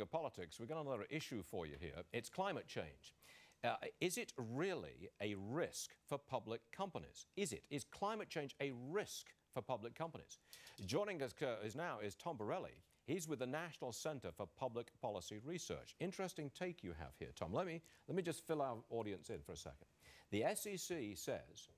Of politics, we've got another issue for you here. It's climate change. Is it really a risk for public companies? Is climate change a risk for public companies? Joining us now is Tom Borelli. He's with the National Center for Public Policy Research. Interesting take you have here, Tom. Let me just fill our audience in for a second. The SEC says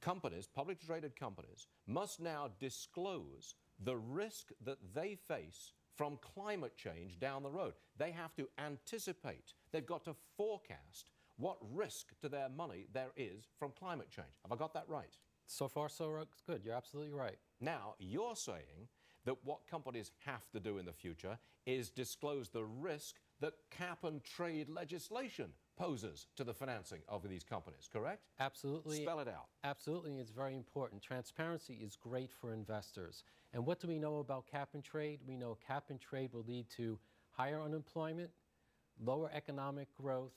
companies, publicly traded companies, must now disclose the risk that they face from climate change down the road. They have to anticipate. They've got to forecast what risk to their money there is from climate change. Have I got that right? So far, so good. You're absolutely right. Now, you're saying that what companies have to do in the future is disclose the risk that cap-and-trade legislation poses to the financing of these companies, correct? Absolutely. Spell it out. Absolutely, it's very important. Transparency is great for investors. And what do we know about cap and trade? We know cap and trade will lead to higher unemployment, lower economic growth,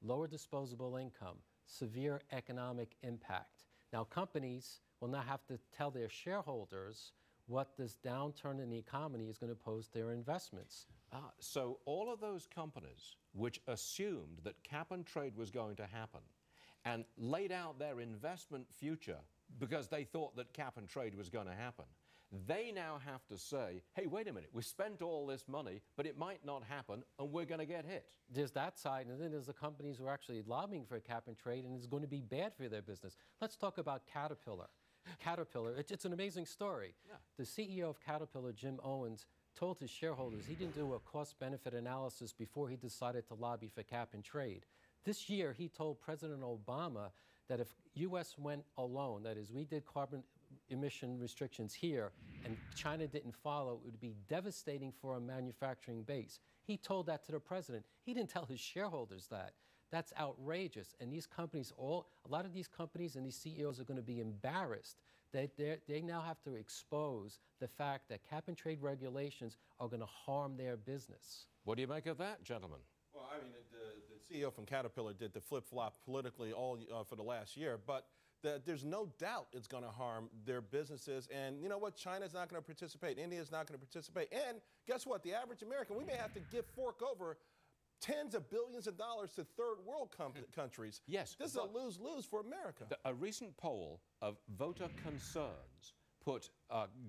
lower disposable income, severe economic impact. Now, companies will now have to tell their shareholders what this downturn in the economy is going to pose to their investments. So all of those companies which assumed that cap and trade was going to happen and laid out their investment future because they thought that cap and trade was going to happen, they now have to say, hey, wait a minute, we spent all this money, but it might not happen, and we're going to get hit. There's that side, and then there's the companies who are actually lobbying for cap and trade, and it's going to be bad for their business. Let's talk about Caterpillar. Caterpillar, it's an amazing story. Yeah. The CEO of Caterpillar, Jim Owens, told his shareholders he didn't do a cost-benefit analysis before he decided to lobby for cap and trade. This year, he told President Obama that if U.S. went alone, that is, we did carbon emission restrictions here and China didn't follow, it would be devastating for our manufacturing base. He told that to the president. He didn't tell his shareholders that. That's outrageous. And these companies, a lot of these companies and these CEOs are going to be embarrassed that they now have to expose the fact that cap and trade regulations are going to harm their business. What do you make of that, gentlemen? Well, I mean, the CEO from Caterpillar did the flip-flop politically all for the last year, but there's no doubt it's going to harm their businesses. And you know what? China's not going to participate. India's not going to participate. And guess what? The average American, we may have to fork over tens of billions of dollars to third world countries. Yes. This is a lose-lose for America. A recent poll of voter concerns put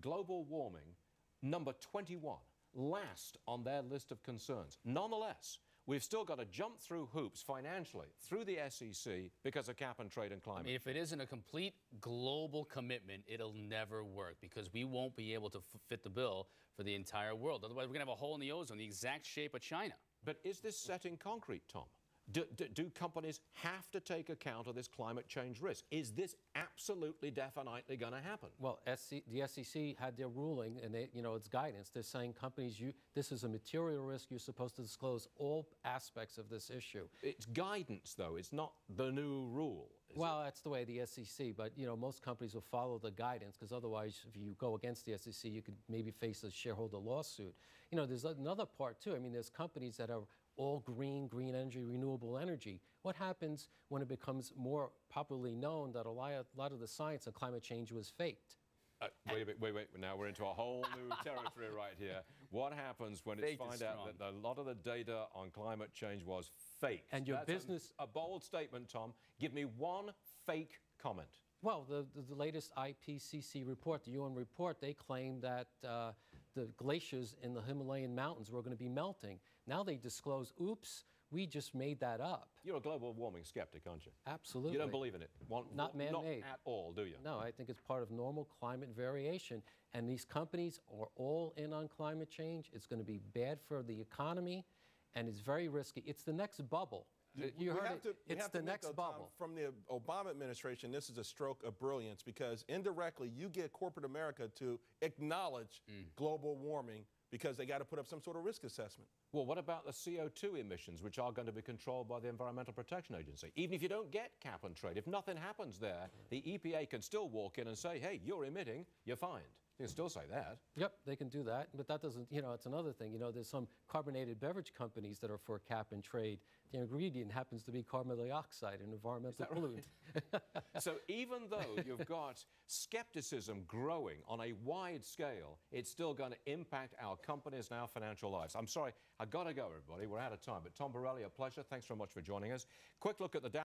global warming number 21, last on their list of concerns. Nonetheless, we've still got to jump through hoops financially through the SEC because of cap and trade and climate. I mean, if it isn't a complete global commitment, it'll never work because we won't be able to fit the bill for the entire world. Otherwise, we're going to have a hole in the ozone, the exact shape of China. But is this set in concrete, Tom? Do companies have to take account of this climate change risk? Is this absolutely, definitely going to happen? Well, the SEC had their ruling, and it's guidance. They're saying companies, this is a material risk. You're supposed to disclose all aspects of this issue. It's guidance, though. It's not the new rule. Well, that's the way the SEC, but most companies will follow the guidance because otherwise, if you go against the SEC, you could maybe face a shareholder lawsuit. There's another part too. I mean, there's companies that are all green energy, renewable energy. What happens when it becomes more popularly known that a lot of the science on climate change was faked? Wait. Now we're into a whole new territory right here. What happens when it's found out that a lot of the data on climate change was fake? And your business... A bold statement, Tom. Give me one fake comment. Well, the latest IPCC report, the UN report, they claim that the glaciers in the Himalayan mountains were going to be melting. Now they disclose, oops, we just made that up. You're a global warming skeptic, aren't you? Absolutely. You don't believe in it? Not man-made. Not at all, do you? No, I think it's part of normal climate variation. And these companies are all in on climate change. It's going to be bad for the economy, and it's very risky. It's the next bubble. You heard it. It's the next bubble. From the Obama administration, this is a stroke of brilliance because indirectly you get corporate America to acknowledge global warming because they got to put up some sort of risk assessment. Well, what about the CO2 emissions, which are going to be controlled by the Environmental Protection Agency? Even if you don't get cap and trade, if nothing happens there, the EPA can still walk in and say, hey, you're emitting, you're fined. You can still say that. Yep, they can do that, but that doesn't, it's another thing. There's some carbonated beverage companies that are for cap and trade. The ingredient happens to be carbon dioxide, an environmental pollutant. So even though you've got skepticism growing on a wide scale, it's still going to impact our companies and our financial lives. I'm sorry, I've got to go, everybody. We're out of time. But Tom Borelli, a pleasure. Thanks very much for joining us. Quick look at the